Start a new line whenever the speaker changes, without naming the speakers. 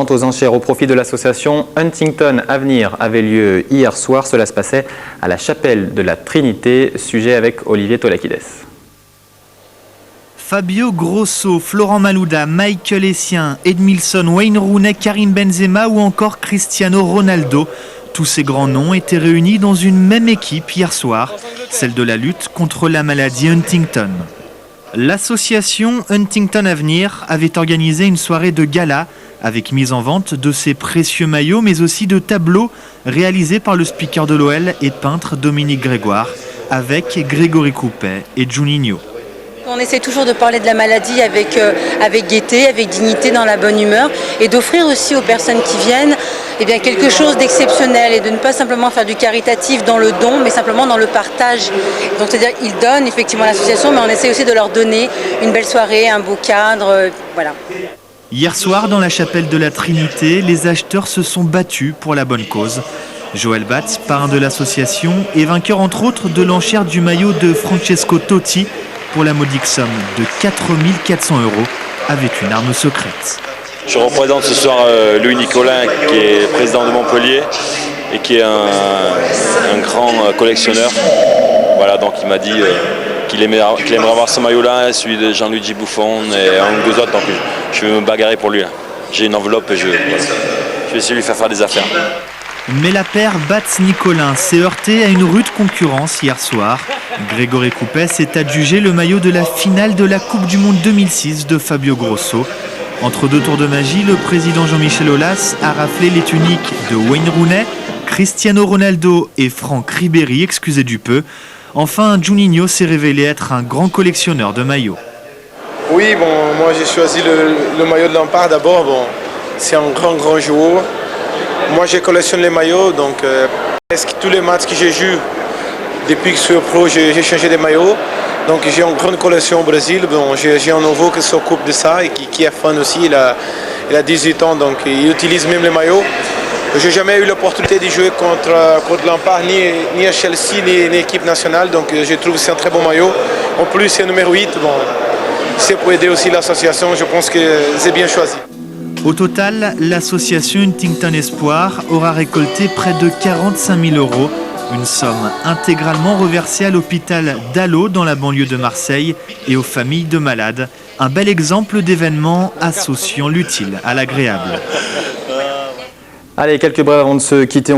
vente aux enchères au profit de l'association Huntington Avenir avait lieu hier soir. Cela se passait à la chapelle de la Trinité. Sujet avec Olivier Tolakides.
Fabio Grosso, Florent Malouda, Michael Essien, Edmilson, Wayne Rooney, Karim Benzema ou encore Cristiano Ronaldo. Tous ces grands noms étaient réunis dans une même équipe hier soir, celle de la lutte contre la maladie Huntington. L'association Huntington Avenir avait organisé une soirée de gala avec mise en vente de ses précieux maillots mais aussi de tableaux réalisés par le speaker de l'OL et peintre Dominique Grégoire avec Grégory Coupet et Juninho.
On essaie toujours de parler de la maladie avec gaieté, avec dignité, dans la bonne humeur et d'offrir aussi aux personnes qui viennent quelque chose d'exceptionnel et de ne pas simplement faire du caritatif dans le don mais simplement dans le partage. Donc c'est-à-dire qu'ils donnent effectivement à l'association mais on essaie aussi de leur donner une belle soirée, un beau cadre, voilà.
Hier soir dans la chapelle de la Trinité, les acheteurs se sont battus pour la bonne cause. Joël Batz, parrain de l'association et vainqueur entre autres de l'enchère du maillot de Francesco Totti, pour la modique somme de 4 400 €, avait une arme secrète.
Je représente ce soir Louis Nicolin, qui est président de Montpellier et qui est un grand collectionneur. Voilà, donc il m'a dit qu'il aimerait avoir ce maillot-là, celui de Jean-Luigi Buffon et un ou deux autres, donc je vais me bagarrer pour lui. J'ai une enveloppe et je vais essayer de lui faire des affaires.
Mais la paire Batz-Nicolin s'est heurtée à une rude concurrence hier soir. Grégory Coupet s'est adjugé le maillot de la finale de la Coupe du Monde 2006 de Fabio Grosso. Entre deux tours de magie, le président Jean-Michel Aulas a raflé les tuniques de Wayne Rooney, Cristiano Ronaldo et Franck Ribéry, excusez du peu. Enfin, Juninho s'est révélé être un grand collectionneur de maillots.
Oui, moi j'ai choisi le maillot de Lampard d'abord. C'est un grand joueur. Moi, je collectionne les maillots, donc presque tous les matchs que j'ai joués depuis que je suis pro, j'ai changé de maillots. Donc j'ai une grande collection au Brésil. J'ai un nouveau qui s'occupe de ça et qui est fan aussi. Il a 18 ans, donc il utilise même les maillots. Je n'ai jamais eu l'opportunité de jouer contre Lampard, ni à Chelsea, ni équipe nationale. Donc je trouve que c'est un très bon maillot. En plus, c'est numéro 8. C'est pour aider aussi l'association. Je pense que c'est bien choisi.
Au total, l'association Huntington Espoir aura récolté près de 45 000 €, une somme intégralement reversée à l'hôpital d'Allo dans la banlieue de Marseille et aux familles de malades. Un bel exemple d'événement associant l'utile à l'agréable.
Allez, quelques brèves avant de se quitter.